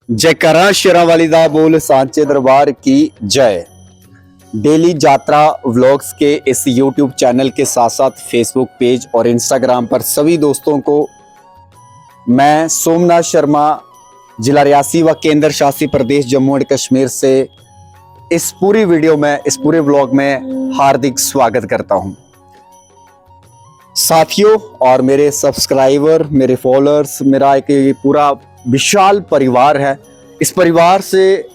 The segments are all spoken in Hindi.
जयकारा शेरा वालिदा बोल सांचे दरबार की जय। डेली यात्रा व्लॉग्स के इस YouTube चैनल के साथ साथ फेसबुक पेज और इंस्टाग्राम पर सभी दोस्तों को मैं सोमनाथ शर्मा, जिला रियासी व केंद्र शासित प्रदेश जम्मू एंड कश्मीर से इस पूरी वीडियो में, इस पूरे व्लॉग में हार्दिक स्वागत करता हूं। साथियों और मेरे सब्सक्राइबर, मेरे फॉलोअर्स, मेरा एक ये पूरा विशाल परिवार है। इस परिवार से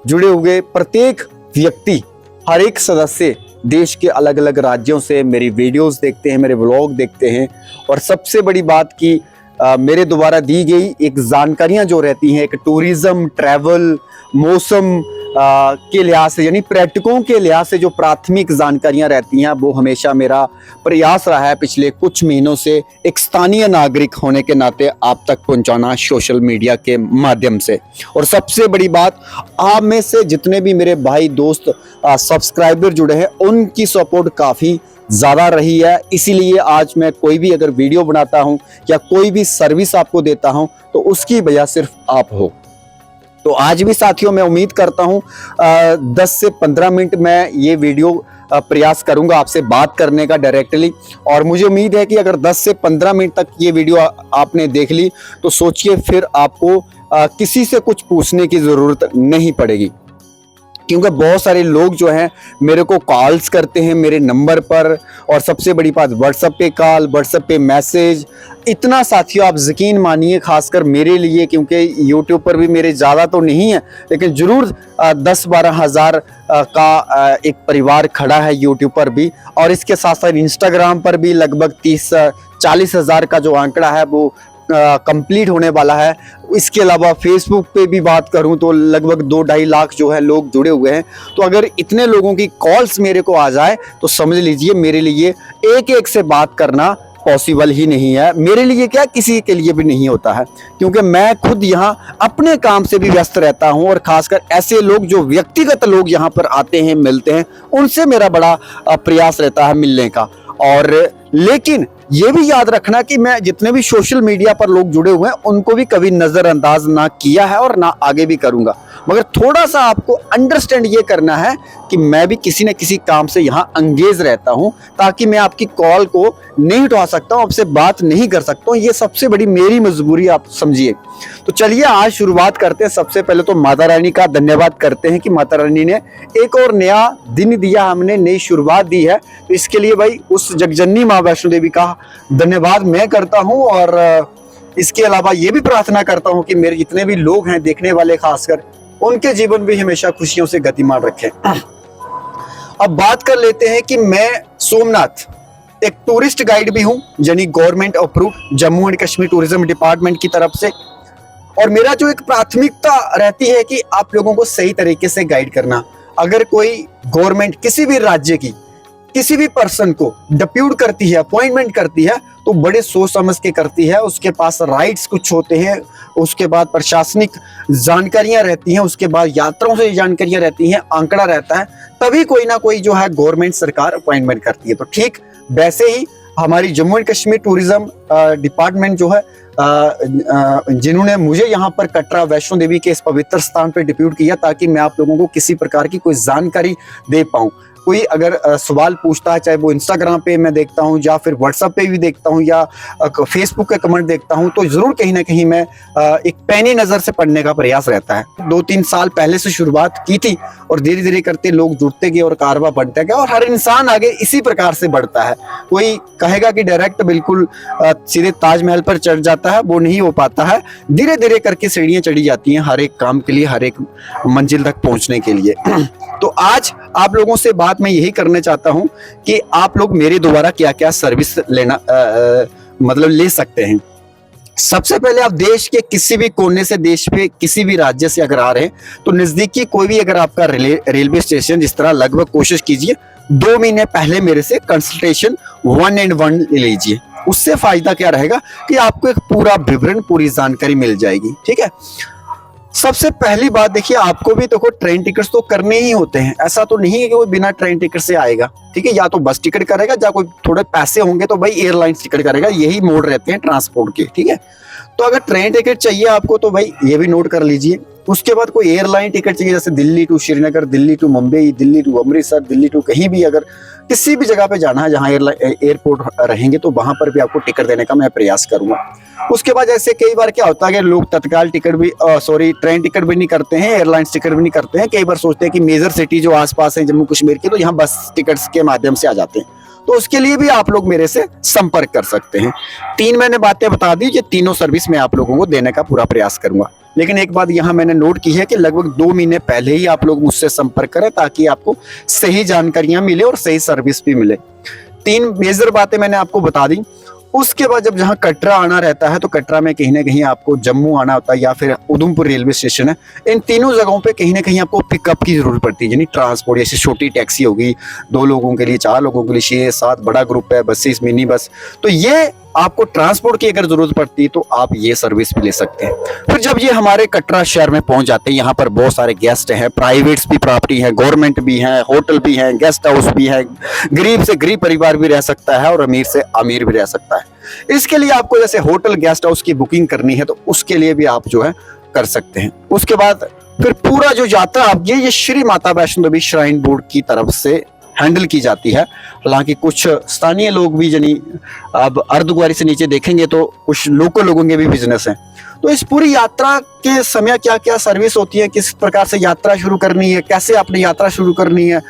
जुड़े हुए प्रत्येक व्यक्ति, हर एक सदस्य देश के अलग अलग राज्यों से मेरी वीडियोस देखते हैं, मेरे व्लॉग देखते हैं। और सबसे बड़ी बात कि मेरे द्वारा दी गई एक जानकारियां जो रहती हैं, एक टूरिज्म, ट्रैवल, मौसम के लिहाज से, यानी पर्यटकों के लिहाज से जो प्राथमिक जानकारियां रहती हैं, वो हमेशा मेरा प्रयास रहा है पिछले कुछ महीनों से एक स्थानीय नागरिक होने के नाते आप तक पहुंचाना सोशल मीडिया के माध्यम से। और सबसे बड़ी बात, आप में से जितने भी मेरे भाई दोस्त सब्सक्राइबर जुड़े हैं, उनकी सपोर्ट काफ़ी ज़्यादा रही है। इसीलिए आज मैं कोई भी अगर वीडियो बनाता हूं या कोई भी सर्विस आपको देता हूं तो उसकी वजह सिर्फ आप हो। तो आज भी साथियों मैं उम्मीद करता हूं 10 से 15 मिनट में ये वीडियो प्रयास करूंगा आपसे बात करने का डायरेक्टली। और मुझे उम्मीद है कि अगर 10 से 15 मिनट तक ये वीडियो आपने देख ली तो सोचिए फिर आपको किसी से कुछ पूछने की ज़रूरत नहीं पड़ेगी, क्योंकि बहुत सारे लोग जो हैं मेरे को कॉल्स करते हैं मेरे नंबर पर, और सबसे बड़ी बात व्हाट्सएप पे कॉल, व्हाट्सएप पे मैसेज। इतना साथियों आप यकीन मानिए, खासकर मेरे लिए, क्योंकि यूट्यूब पर भी मेरे ज़्यादा तो नहीं है लेकिन ज़रूर 10-12 हज़ार का एक परिवार खड़ा है यूट्यूब पर भी। और इसके साथ साथ इंस्टाग्राम पर भी लगभग 30-40 हज़ार का जो आंकड़ा है वो कंप्लीट होने वाला है। इसके अलावा फेसबुक पे भी बात करूं तो लगभग 2-2.5 लाख जो है लोग जुड़े हुए हैं। तो अगर इतने लोगों की कॉल्स मेरे को आ जाए तो समझ लीजिए मेरे लिए एक एक से बात करना पॉसिबल ही नहीं है। मेरे लिए क्या, किसी के लिए भी नहीं होता है, क्योंकि मैं खुद यहाँ अपने काम से भी व्यस्त रहता हूँ। और खासकर ऐसे लोग जो व्यक्तिगत लोग यहाँ पर आते हैं, मिलते हैं, उनसे मेरा बड़ा प्रयास रहता है मिलने का। और लेकिन ये भी याद रखना कि मैं जितने भी सोशल मीडिया पर लोग जुड़े हुए हैं उनको भी कभी नज़रअंदाज ना किया है और ना आगे भी करूंगा। मगर थोड़ा सा आपको अंडरस्टैंड ये करना है कि मैं भी किसी न किसी काम से यहाँ अंगेज रहता हूँ, ताकि मैं आपकी कॉल को नहीं उठा सकता हूँ, आपसे बात नहीं कर सकता हूँ। ये सबसे बड़ी मेरी मजबूरी आप समझिए। तो चलिए आज शुरुआत करते हैं। सबसे पहले तो माता रानी का धन्यवाद करते हैं कि माता रानी ने एक और नया दिन दिया, हमने नई शुरुआत दी है। तो इसके लिए भाई उस जगजननी माँ वैष्णो देवी का धन्यवाद मैं करता हूँ। और इसके अलावा ये भी प्रार्थना करता हूँ कि मेरे जितने भी लोग हैं देखने वाले, खासकर उनके जीवन भी हमेशा खुशियों से गतिमान रखें। अब बात कर लेते हैं कि मैं सोमनाथ एक टूरिस्ट गाइड भी हूं, यानी government approved Jammu and Kashmir tourism department की तरफ से। और मेरा जो एक प्राथमिकता रहती है कि आप लोगों को सही तरीके से गाइड करना। अगर कोई गवर्नमेंट किसी भी राज्य की किसी भी पर्सन को डिप्यूट करती है, अपॉइंटमेंट करती है, तो बड़े सोच समझ के करती है। उसके पास राइट्स कुछ होते हैं, उसके बाद प्रशासनिक जानकारियां रहती हैं, उसके बाद यात्राओं से जानकारियां रहती हैं, आंकड़ा रहता है, तभी कोई ना कोई जो है गवर्नमेंट सरकार अपॉइंटमेंट करती है। तो ठीक वैसे ही हमारी Jammu and Kashmir tourism department जो है, जिन्होंने मुझे यहाँ पर कटरा वैष्णो देवी के इस पवित्र स्थान पर डिप्यूट किया, ताकि मैं आप लोगों को किसी प्रकार की कोई जानकारी दे पाऊँ। कोई अगर सवाल पूछता है, चाहे वो इंस्टाग्राम पे मैं देखता हूँ या फिर व्हाट्सएप पे भी देखता हूँ या फेसबुक के कमेंट देखता हूँ, तो ज़रूर कहीं ना कहीं मैं एक पैनी नज़र से पढ़ने का प्रयास रहता है। 2-3 साल पहले से शुरुआत की थी और धीरे धीरे करते लोग जुड़ते गए और कारवा बढ़ता गया। और हर इंसान आगे इसी प्रकार से बढ़ता है। कोई कहेगा कि डायरेक्ट बिल्कुल सीधे ताजमहल पर चढ़ जाता है, वो नहीं हो पाता है। धीरे धीरे करके सीढ़ियाँ चढ़ी जाती हैं हर एक काम के लिए, हर एक मंजिल तक पहुँचने के लिए। तो आज आप लोगों से बात मैं यही करना चाहता हूं कि आप लोग मेरे द्वारा क्या क्या सर्विस लेना मतलब ले सकते हैं। सबसे पहले आप देश के किसी भी कोने से, देश पे किसी भी राज्य से अगर आ रहे हैं तो नजदीकी कोई भी अगर आपका रेलवे स्टेशन, जिस तरह लगभग कोशिश कीजिए 2 महीने पहले मेरे से कंसल्टेशन 1-on-1 ले लीजिए। उससे फायदा क्या रहेगा कि आपको एक पूरा विवरण, पूरी जानकारी मिल जाएगी। ठीक है। सबसे पहली बात देखिए, आपको भी देखो ट्रेन टिकट्स तो करने ही होते हैं। ऐसा तो नहीं है कि वो बिना ट्रेन टिकट से आएगा। ठीक है, या तो बस टिकट करेगा, या कोई थोड़े पैसे होंगे तो भाई एयरलाइंस टिकट करेगा। यही मोड रहते हैं ट्रांसपोर्ट के। ठीक है, तो अगर ट्रेन टिकट चाहिए आपको तो भाई ये भी नोट कर लीजिए। उसके बाद कोई एयरलाइन टिकट चाहिए, जैसे Delhi to Srinagar, Delhi to Mumbai, Delhi to Amritsar, Delhi to कहीं भी अगर किसी भी जगह पे जाना है जहाँ एयरपोर्ट रहेंगे तो वहां पर भी आपको टिकट देने का मैं प्रयास करूंगा। उसके बाद ऐसे कई बार क्या होता है कि लोग तत्काल टिकट भी ट्रेन टिकट भी नहीं करते हैं, एयरलाइंस टिकट भी नहीं करते हैं। कई बार सोचते हैं कि मेजर सिटी जो आसपास है जम्मू कश्मीर की, तो यहाँ बस टिकट्स के माध्यम से आ जाते हैं। तो उसके लिए भी आप लोग मेरे से संपर्क कर सकते हैं। 3 मैंने बातें बता दी, ये तीनों सर्विस मैं आप लोगों को देने का पूरा प्रयास करूंगा। लेकिन एक बात यहाँ मैंने नोट की है कि लगभग 2 महीने पहले ही आप लोग मुझसे संपर्क करें ताकि आपको सही जानकारियां मिले और सही सर्विस भी मिले। 3 मेजर बातें मैंने आपको बता दी। उसके बाद जब जहाँ कटरा आना रहता है तो कटरा में कहीं ना कहीं आपको जम्मू आना होता है या फिर उधमपुर रेलवे स्टेशन है, इन तीनों जगहों पे कहीं ना कहीं आपको पिकअप की जरूरत पड़ती है। यानी ट्रांसपोर्ट, जैसे छोटी टैक्सी होगी 2 लोगों के लिए, 4 लोगों के लिए, 6-7, बड़ा ग्रुप है, बसेस, मिनी बस, तो ये आपको ट्रांसपोर्ट की अगर जरूरत पड़ती है तो आप ये सर्विस भी ले सकते हैं। फिर जब ये हमारे कटरा शहर में पहुंच जाते हैं, यहाँ पर बहुत सारे गेस्ट हैं, प्राइवेट्स भी प्रॉपर्टी है, गवर्नमेंट भी है, होटल भी है, गेस्ट हाउस भी है, गरीब से गरीब परिवार भी रह सकता है और अमीर से अमीर भी रह सकता है। इसके लिए आपको जैसे होटल गेस्ट हाउस की बुकिंग करनी है तो उसके लिए भी आप जो है कर सकते हैं। उसके बाद फिर पूरा जो यात्रा आप ये श्री माता वैष्णो देवी श्राइन बोर्ड की तरफ से हैंडल की जाती है। हालांकि कुछ स्थानीय लोग भी यानी अब अर्धकुंवारी से नीचे देखेंगे तो कुछ लोकल लोगों के भी बिजनेस हैं। तो इस पूरी यात्रा के समय क्या क्या सर्विस होती है, किस प्रकार से यात्रा शुरू करनी है, कैसे अपनी यात्रा शुरू करनी है,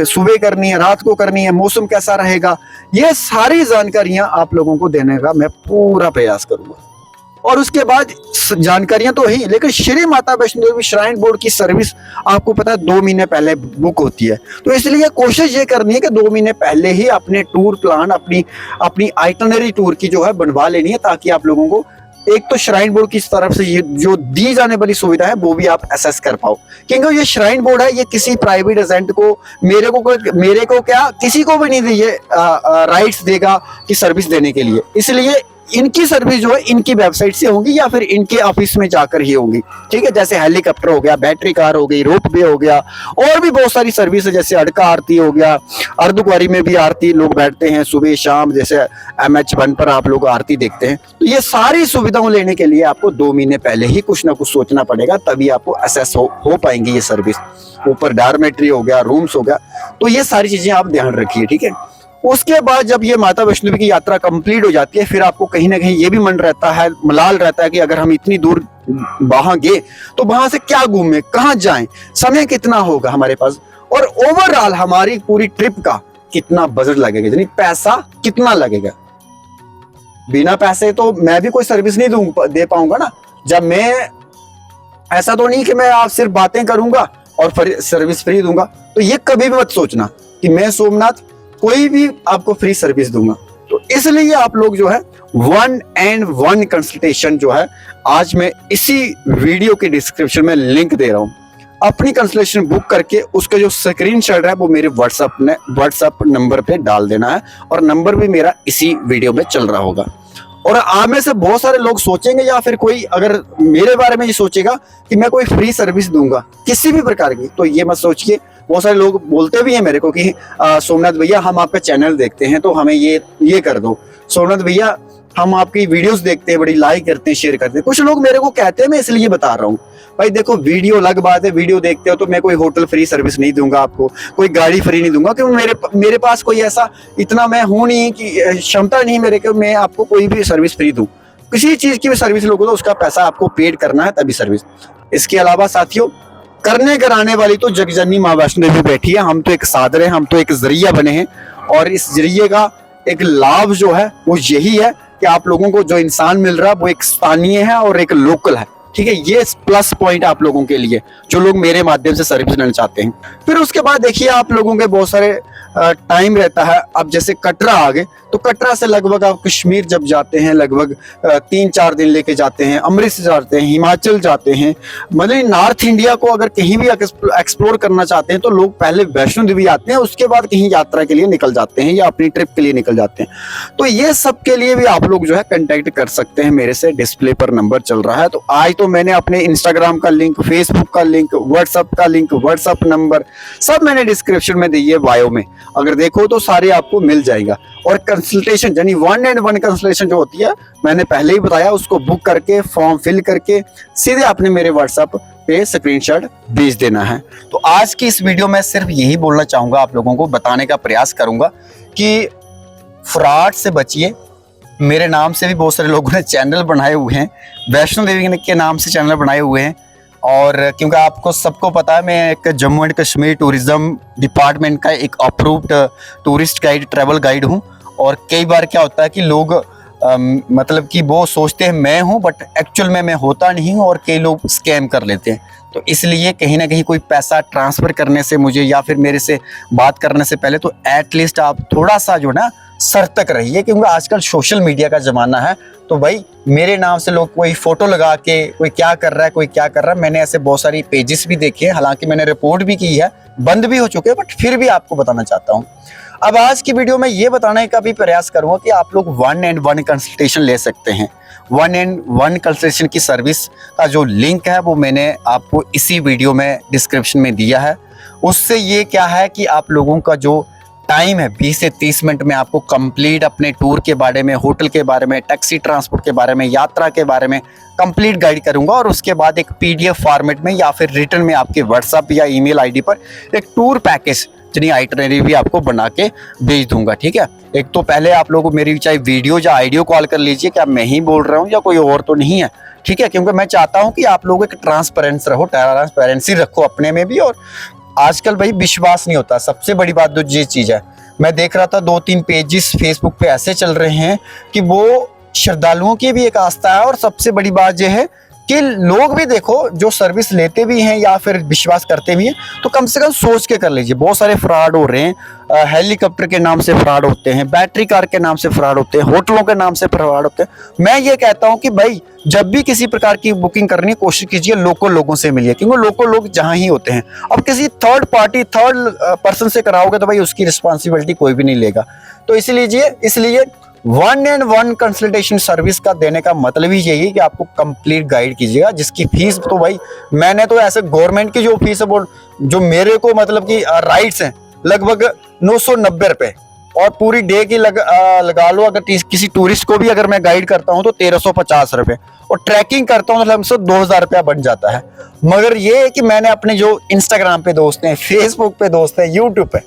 सुबह करनी है, रात को करनी है, मौसम कैसा रहेगा, ये सारी जानकारियां आप लोगों को देने का मैं पूरा प्रयास करूंगा। और उसके बाद जानकारियां तो ही, लेकिन श्री माता वैष्णो देवी श्राइन बोर्ड की सर्विस आपको पता है 2 महीने पहले बुक होती है। तो इसलिए कोशिश ये करनी है कि 2 महीने पहले ही अपने टूर प्लान, अपनी आइटनरी टूर की जो है बनवा लेनी है, ताकि आप लोगों को एक तो श्राइन बोर्ड की तरफ से ये जो दी जाने वाली सुविधा है वो भी आप असेस कर पाओ। क्योंकि ये श्राइन बोर्ड है, ये किसी प्राइवेट एजेंट को, मेरे को क्या किसी को भी नहीं ये राइट्स देगा कि सर्विस देने के लिए। इसलिए इनकी सर्विस जो है इनकी वेबसाइट से होगी या फिर इनके ऑफिस में जाकर ही होगी। ठीक है, जैसे हेलीकॉप्टर हो गया, बैटरी कार हो गई, रोपवे हो गया, और भी बहुत सारी सर्विस है, जैसे अड़का आरती हो गया, अर्धकुंवारी में भी आरती लोग बैठते हैं सुबह शाम, जैसे MH1 पर आप लोग आरती देखते हैं। तो ये सारी सुविधाओं लेने के लिए आपको 2 महीने पहले ही कुछ ना कुछ सोचना पड़ेगा, तभी आपको असेस हो पाएंगी ये सर्विस। ऊपर डॉर्मेट्री हो गया, रूम्स हो गया, तो ये सारी चीजें आप ध्यान रखिए। ठीक है, उसके बाद जब ये माता वैष्णो देवी की यात्रा कंप्लीट हो जाती है, फिर आपको कहीं ना कहीं ये भी मन रहता है, मलाल रहता है कि अगर हम इतनी दूर वहां गए तो वहां से क्या घूमें, कहाँ जाएं, समय कितना होगा हमारे पास, और ओवरऑल हमारी पूरी ट्रिप का कितना बजट लगेगा, यानी पैसा कितना लगेगा। बिना पैसे तो मैं भी कोई सर्विस नहीं दे पाऊंगा ना। जब मैं ऐसा तो नहीं कि मैं आप सिर्फ बातें करूंगा और सर्विस फ्री दूंगा, तो ये कभी भी मत सोचना कि मैं सोमनाथ कोई भी आपको फ्री सर्विस दूंगा। तो इसलिए आप लोग जो है 1-on-1 कंसल्टेशन जो है, आज मैं इसी वीडियो के डिस्क्रिप्शन में लिंक दे रहा हूं, अपनी कंसल्टेशन बुक करके उसका जो स्क्रीनशॉट है वो मेरे व्हाट्सएप नंबर पे डाल देना है, और नंबर भी मेरा इसी वीडियो में चल रहा होगा। और आप में से बहुत सारे लोग सोचेंगे या फिर कोई अगर मेरे बारे में ये सोचेगा कि मैं कोई फ्री सर्विस दूंगा किसी भी प्रकार की, तो ये मत सोचिए। बहुत सारे लोग बोलते भी हैं मेरे को कि सोमनाथ भैया हम आपका चैनल देखते हैं तो हमें ये कर दो, सोमनाथ भैया हम आपकी वीडियोस देखते हैं, बड़ी लाइक करते हैं, शेयर करते हैं। कुछ लोग मेरे को कहते हैं, मैं इसलिए बता रहा हूँ भाई देखो, वीडियो अलग बात है, वीडियो देखते हो तो मैं कोई होटल फ्री सर्विस नहीं दूंगा आपको, कोई गाड़ी फ्री नहीं दूंगा, क्योंकि मेरे पास कोई ऐसा इतना मैं हूं नहीं कि क्षमता नहीं मेरे को मैं आपको कोई भी सर्विस फ्री दूं। किसी चीज की भी सर्विस लोगे तो उसका पैसा आपको पेड करना है तभी सर्विस। इसके अलावा साथियों, करने कराने वाली तो जगजननी माँ वैष्णो देवी बैठी है, हम तो एक साधन है, हम तो एक जरिया बने हैं, और इस जरिए का एक लाभ जो है वो यही है कि आप लोगों को जो इंसान मिल रहा है वो एक स्थानीय है और एक लोकल है। ठीक है, ये प्लस पॉइंट आप लोगों के लिए जो लोग मेरे माध्यम से सर्विस लेना चाहते हैं। फिर उसके बाद देखिए, आप लोगों के बहुत सारे टाइम रहता है। अब जैसे कटरा आ गए तो कटरा से लगभग आप कश्मीर जब जाते हैं लगभग 3-4 दिन लेके जाते हैं, अमृतसर जाते हैं, हिमाचल जाते हैं, मतलब नॉर्थ इंडिया को अगर कहीं भी एक्सप्लोर करना चाहते हैं तो लोग पहले वैष्णो देवी आते हैं, उसके बाद कहीं यात्रा के लिए निकल जाते हैं या अपनी ट्रिप के लिए निकल जाते हैं। तो ये सब के लिए भी आप लोग जो है कंटेक्ट कर सकते हैं मेरे से, डिस्प्ले पर नंबर चल रहा है। तो आज तो मैंने अपने इंस्टाग्राम का लिंक, फेसबुक का लिंक, व्हाट्सएप का लिंक, व्हाट्सएप नंबर सब मैंने डिस्क्रिप्शन में दी है, बायो में। अगर देखो तो सारे आपको मिल जाएगा। और कंसल्टेशन यानी 1-on-1 कंसल्टेशन जो होती है, मैंने पहले ही बताया, उसको बुक करके फॉर्म फिल करके सीधे आपने मेरे व्हाट्सएप पे स्क्रीनशॉट भेज देना है। तो आज की इस वीडियो में सिर्फ यही बोलना चाहूंगा, आप लोगों को बताने का प्रयास करूंगा कि फ्रॉड से बचिए। मेरे नाम से भी बहुत सारे लोगों ने चैनल बनाए हुए हैं, वैष्णो देवी के नाम से चैनल बनाए हुए हैं। और क्योंकि आपको सबको पता है, मैं एक Jammu and Kashmir tourism department का एक approved tourist guide, travel guide हूँ। और कई बार क्या होता है कि लोग मतलब कि वो सोचते हैं मैं हूँ, बट एक्चुअल में मैं होता नहीं हूँ, और कई लोग स्कैम कर लेते हैं। तो इसलिए कहीं ना कहीं कोई पैसा ट्रांसफ़र करने से मुझे या फिर मेरे से बात करने से पहले तो एटलीस्ट आप थोड़ा सा जो ना सतर्क रहिए, क्योंकि आजकल सोशल मीडिया का ज़माना है। तो भाई मेरे नाम से लोग कोई फ़ोटो लगा के कोई क्या कर रहा है, कोई क्या कर रहा है, मैंने ऐसे बहुत सारी पेजेस भी देखे हैं, हालांकि मैंने रिपोर्ट भी की है, बंद भी हो चुके हैं, बट फिर भी आपको बताना चाहता हूँ। अब आज की वीडियो में ये बताने का भी प्रयास करूँगा कि आप लोग 1-on-1 कंसल्टेशन ले सकते हैं। 1-on-1 कंसल्टेशन की सर्विस का जो लिंक है वो मैंने आपको इसी वीडियो में डिस्क्रिप्शन में दिया है। उससे ये क्या है कि आप लोगों का जो टाइम है 20 से 30 मिनट में आपको कंप्लीट अपने टूर के बारे में, होटल के बारे में, टैक्सी ट्रांसपोर्ट के बारे में, यात्रा के बारे में कंप्लीट गाइड करूंगा। और उसके बाद एक PDF फॉर्मेट में या फिर रिटर्न में आपके व्हाट्सएप या ईमेल आईडी पर एक टूर पैकेज यानी आइटनरी भी आपको बना के भेज दूंगा। ठीक है, एक तो पहले आप लोग मेरी चाहे वीडियो या ऑडियो कॉल कर लीजिए, क्या मैं ही बोल रहा हूँ या कोई और तो नहीं है। ठीक है, क्योंकि मैं चाहता हूँ कि आप लोग एक ट्रांसपेरेंसी रखो अपने में भी। और आजकल भाई विश्वास नहीं होता, सबसे बड़ी बात तो ये चीज़ है। मैं देख रहा था 2-3 पेजेस फेसबुक पे ऐसे चल रहे हैं कि वो श्रद्धालुओं की भी एक आस्था है, और सबसे बड़ी बात यह है कि लोग भी देखो जो सर्विस लेते भी हैं या फिर विश्वास करते भी हैं, तो कम से कम सोच के कर लीजिए। बहुत सारे फ्रॉड हो रहे हैं, हेलीकॉप्टर के नाम से फ्रॉड होते हैं, बैटरी कार के नाम से फ्रॉड होते हैं, होटलों के नाम से फ्रॉड होते हैं। मैं ये कहता हूं कि भाई जब भी किसी प्रकार की बुकिंग करनी है, कोशिश कीजिए लोकल लोगों से मिलिए, क्योंकि लोकल लोग जहां ही होते हैं। अब किसी थर्ड पर्सन से कराओगे तो भाई उसकी रिस्पॉन्सिबिलिटी कोई भी नहीं लेगा। तो इसलिए 1-on-1 कंसल्टेशन सर्विस का देने का मतलब ही यही है कि आपको कंप्लीट गाइड कीजिएगा, जिसकी फीस तो भाई मैंने तो ऐसे गवर्नमेंट की जो फीस है वो जो मेरे को मतलब कि राइट्स हैं लगभग 990 रुपए, और पूरी डे की लगा लो। अगर किसी टूरिस्ट को भी अगर मैं गाइड करता हूं तो 1350 रुपए, और ट्रैकिंग करता हूं तो लगभग 2000 रुपया बन जाता है। मगर ये है कि मैंने अपने जो इंस्टाग्राम पे दोस्त हैं, फेसबुक पे दोस्त हैं, यूट्यूब पे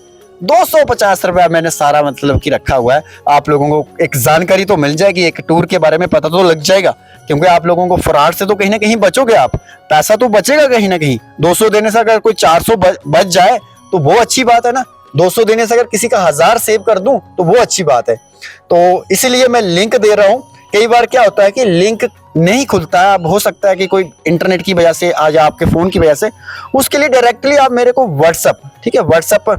250 रुपया मैंने सारा मतलब कि रखा हुआ है। आप लोगों को एक जानकारी तो मिल जाएगी, एक टूर के बारे में पता तो लग जाएगा, क्योंकि आप लोगों को फ्रॉड से तो कहीं ना कहीं बचोगे, आप पैसा तो बचेगा कहीं ना कहीं। 200 देने से अगर कोई 400 बच जाए तो वो अच्छी बात है ना। 200 देने से अगर किसी का 1000 सेव कर दूं तो वो अच्छी बात है। तो इसीलिए मैं लिंक दे रहा हूं। कई बार क्या होता है कि लिंक नहीं खुलता है, अब हो सकता है कि कोई इंटरनेट की वजह से, आज आपके फोन की वजह से, उसके लिए डायरेक्टली आप मेरे को व्हाट्सएप, ठीक है, व्हाट्सएप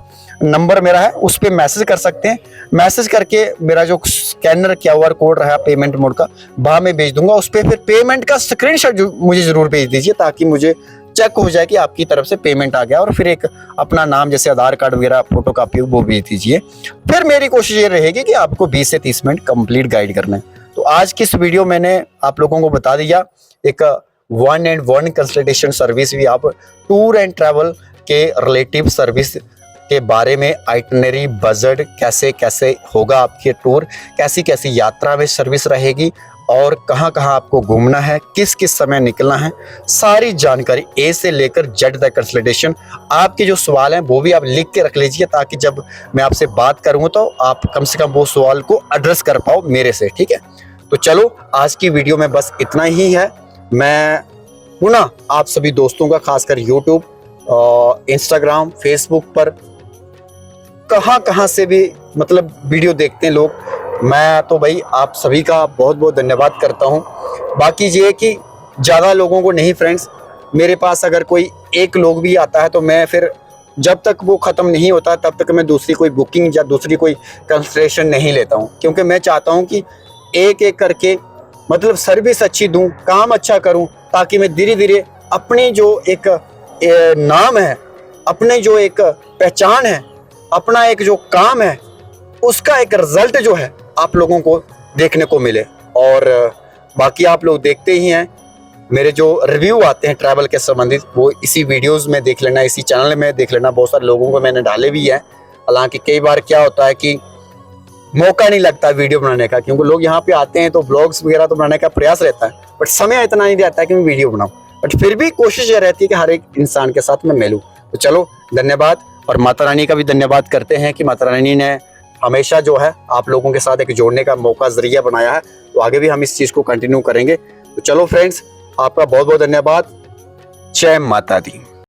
नंबर मेरा है, उस पर मैसेज कर सकते हैं। मैसेज करके मेरा जो स्कैनर QR कोड रहा पेमेंट मोड का, वहां मैं भेज दूंगा। उस पर फिर पेमेंट का स्क्रीनशॉट मुझे जरूर भेज दीजिए, ताकि मुझे चेक हो जाए कि आपकी तरफ से पेमेंट आ गया। और फिर एक अपना नाम जैसे आधार कार्ड वगैरह फोटो कॉपी वो भेज दीजिए। फिर मेरी कोशिश ये रहेगी कि आपको 20 से 30 मिनट कंप्लीट गाइड करना है। तो आज की इस वीडियो मैंने आप लोगों को बता दिया, एक 1-on-1 कंसल्टेशन सर्विस भी, आप टूर एंड ट्रैवल के रिलेटिव सर्विस के बारे में, आइटनरी, बजट, कैसे कैसे होगा आपके टूर, कैसी कैसी यात्रा में सर्विस रहेगी, और कहाँ कहाँ आपको घूमना है, किस किस समय निकलना है, सारी जानकारी A से लेकर Z तक कंसल्टेशन। आपके जो सवाल हैं वो भी आप लिख के रख लीजिए, ताकि जब मैं आपसे बात करूँगा तो आप कम से कम वो सवाल को एड्रेस कर पाओ मेरे से। ठीक है, तो चलो आज की वीडियो में बस इतना ही है। मैं पुनः आप सभी दोस्तों का, खासकर यूट्यूब, इंस्टाग्राम, फेसबुक पर कहाँ से भी मतलब वीडियो देखते हैं लोग, मैं तो भाई आप सभी का बहुत बहुत धन्यवाद करता हूं। बाकी ये कि ज़्यादा लोगों को नहीं फ्रेंड्स, मेरे पास अगर कोई एक लोग भी आता है तो मैं फिर जब तक वो ख़त्म नहीं होता तब तक मैं दूसरी कोई बुकिंग या दूसरी कोई कंसल्टेशन नहीं लेता हूं, क्योंकि मैं चाहता हूं कि एक एक करके मतलब सर्विस अच्छी दूं, काम अच्छा करूं, ताकि मैं धीरे धीरे अपनी जो एक नाम है, अपने जो एक पहचान है, अपना एक जो काम है, उसका एक रिजल्ट जो है आप लोगों को देखने को मिले। और बाकी आप लोग देखते ही हैं मेरे जो रिव्यू आते हैं ट्रैवल के संबंधित, वो इसी वीडियोस में देख लेना, इसी चैनल में देख लेना। बहुत सारे लोगों को मैंने डाले भी हैं, हालांकि कई बार क्या होता है कि मौका नहीं लगता वीडियो बनाने का, क्योंकि लोग यहाँ पे आते हैं तो ब्लॉग्स वगैरह तो बनाने का प्रयास रहता है, बट समय इतना नहीं रहता है कि मैं वीडियो बनाऊं। बट फिर भी कोशिश ये रहती है कि हर एक इंसान के साथ मैं मिलूं। तो चलो धन्यवाद, और माता रानी का भी धन्यवाद करते हैं कि माता रानी ने हमेशा जो है आप लोगों के साथ एक जोड़ने का मौका, जरिया बनाया है। तो आगे भी हम इस चीज़ को कंटिन्यू करेंगे। तो चलो फ्रेंड्स, आपका बहुत बहुत धन्यवाद। जय माता दी।